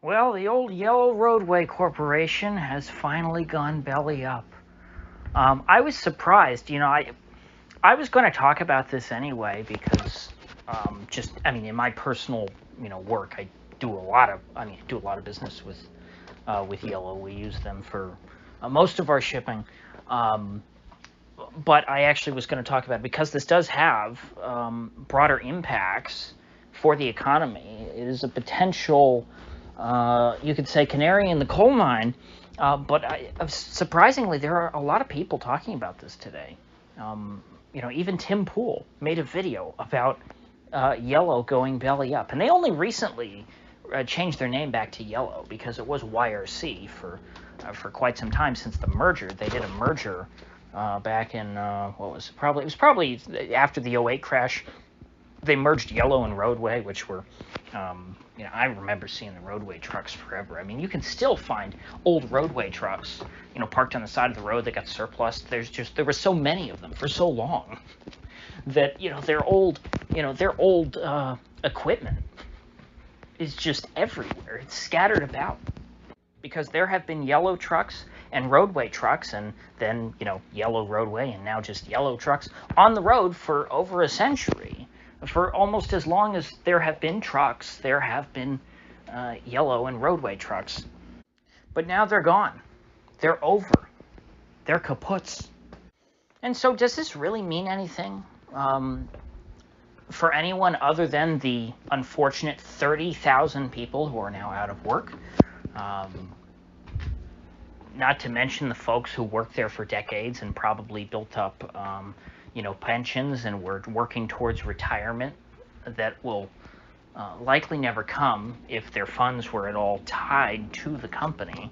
Well, the old Yellow Roadway Corporation has finally gone belly up. I was surprised. I was going to talk about this anyway because in my personal, work, I do a lot of business with Yellow. We use them for most of our shipping. Um, but I actually was going to talk about it because this does have broader impacts for the economy. It is a potential, you could say, canary in the coal mine. Surprisingly, there are a lot of people talking about this today. Even Tim Pool made a video about Yellow going belly up, and they only recently changed their name back to Yellow because it was YRC for quite some time since the merger. They did a merger back in it was probably after the '08 crash. They merged Yellow and Roadway, which were, I remember seeing the Roadway trucks forever. I mean, you can still find old Roadway trucks, parked on the side of the road that got surplus. There were so many of them for so long that, their old equipment is just everywhere. It's scattered about because there have been Yellow trucks and Roadway trucks, and then, Yellow Roadway, and now just Yellow trucks on the road for over a century. For almost as long as there have been trucks, there have been Yellow and Roadway trucks. But now they're gone. They're over. They're kaputs. And so does this really mean anything for anyone other than the unfortunate 30,000 people who are now out of work? Not to mention the folks who worked there for decades and probably built up pensions and were working towards retirement that will likely never come if their funds were at all tied to the company.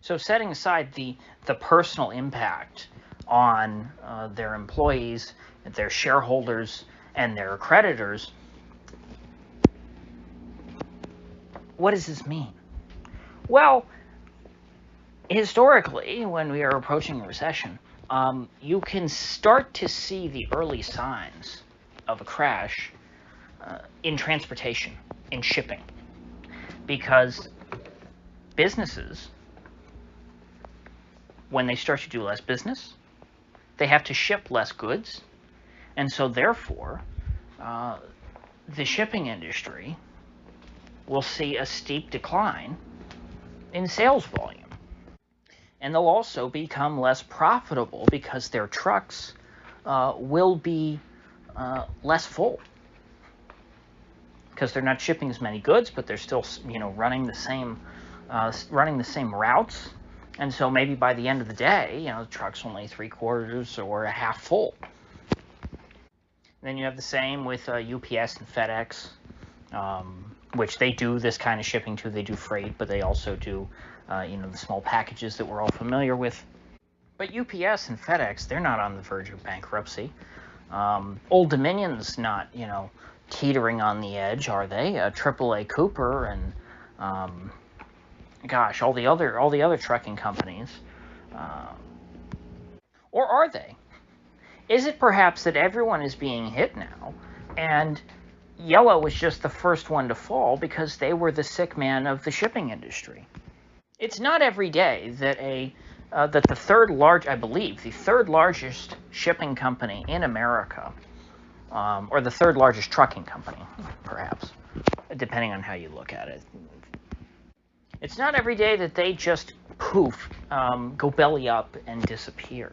So setting aside the personal impact on their employees, their shareholders, and their creditors, what does this mean? Well, historically, when we are approaching a recession, you can start to see the early signs of a crash in transportation, in shipping, because businesses, when they start to do less business, they have to ship less goods, and so therefore, the shipping industry will see a steep decline in sales volume. And they'll also become less profitable because their trucks will be less full because they're not shipping as many goods, but they're still, running the same routes. And so maybe by the end of the day, the truck's only 3/4 or a half full. Then you have the same with UPS and FedEx, which they do this kind of shipping too. They do freight, but they also do the small packages that we're all familiar with. But UPS and FedEx, they're not on the verge of bankruptcy. Old Dominion's not, teetering on the edge, are they? AAA Cooper and, all the other trucking companies. Or are they? Is it perhaps that everyone is being hit now, and Yellow was just the first one to fall because they were the sick man of the shipping industry? It's not every day that the third largest shipping company in America, or the third largest trucking company, perhaps, depending on how you look at it. It's not every day that they just poof, go belly up and disappear.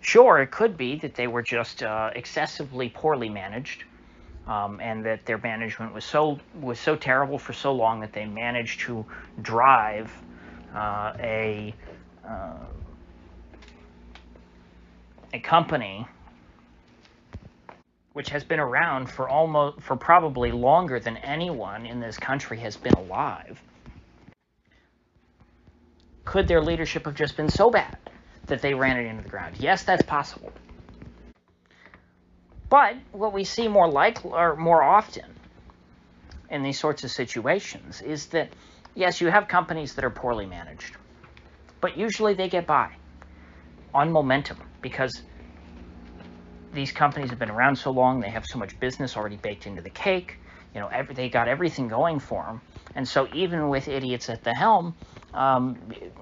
Sure, it could be that they were just excessively poorly managed, and that their management was so terrible for so long that they managed to drive a company which has been around for probably longer than anyone in this country has been alive. Could their leadership have just been so bad that they ran it into the ground? Yes, that's possible. But what we see more often in these sorts of situations is that, yes, you have companies that are poorly managed, but usually they get by on momentum because these companies have been around so long, they have so much business already baked into the cake, they got everything going for them, And so even with idiots at the helm,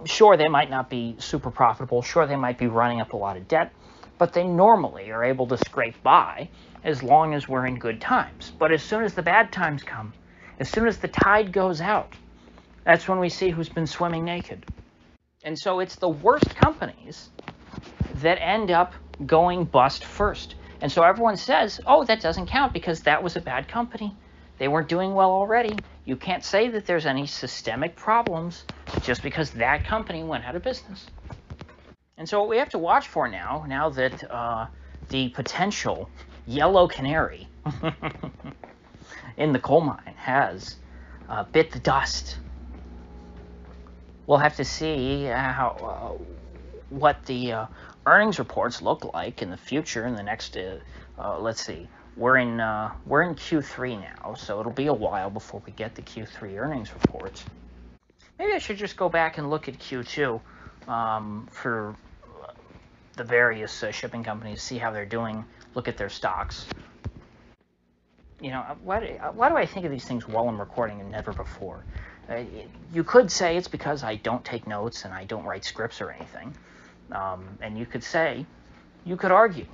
sure, they might not be super profitable. Sure, they might be running up a lot of debt, but they normally are able to scrape by as long as we're in good times. But as soon as the bad times come, as soon as the tide goes out, that's when we see who's been swimming naked. And so it's the worst companies that end up going bust first. And so everyone says, oh, that doesn't count because that was a bad company. They weren't doing well already. You can't say that there's any systemic problems just because that company went out of business. And so what we have to watch for now that the potential yellow canary in the coal mine has bit the dust, we'll have to see what the earnings reports look like in the future. In the next, let's see, we're in Q3 now, so it'll be a while before we get the Q3 earnings reports. Maybe I should just go back and look at Q2 for the various shipping companies, see how they're doing, look at their stocks. You know, why do I think of these things while I'm recording and never before? You could say it's because I don't take notes and I don't write scripts or anything. And you could argue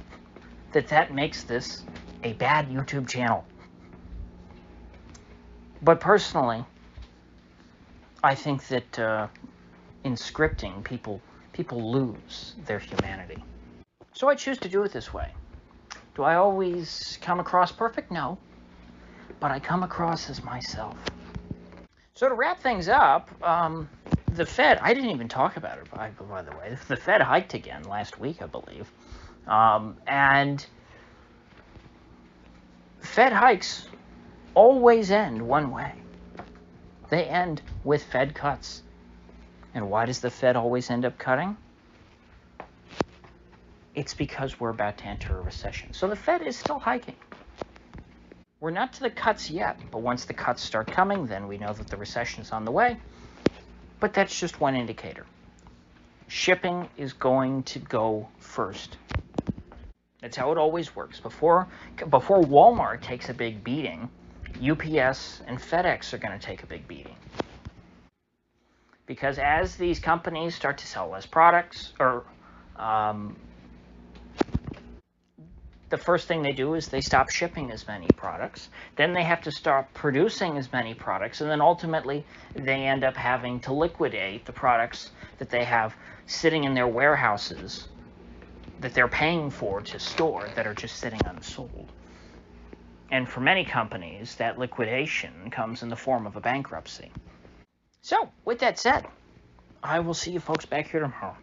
that makes this a bad YouTube channel. But personally, I think that in scripting, people lose their humanity. So I choose to do it this way. Do I always come across perfect? No. But I come across as myself. So to wrap things up, the Fed, I didn't even talk about it, by the way. The Fed hiked again last week, I believe. And Fed hikes always end one way. They end with Fed cuts. And why does the Fed always end up cutting? It's because we're about to enter a recession. So the Fed is still hiking. We're not to the cuts yet, but once the cuts start coming, then we know that the recession is on the way. But that's just one indicator. Shipping is going to go first. That's how it always works. Before Walmart takes a big beating, UPS and FedEx are going to take a big beating. Because as these companies start to sell less products, or the first thing they do is they stop shipping as many products. Then they have to stop producing as many products. And then ultimately, they end up having to liquidate the products that they have sitting in their warehouses that they're paying for to store that are just sitting unsold. And for many companies, that liquidation comes in the form of a bankruptcy. So, with that said, I will see you folks back here tomorrow.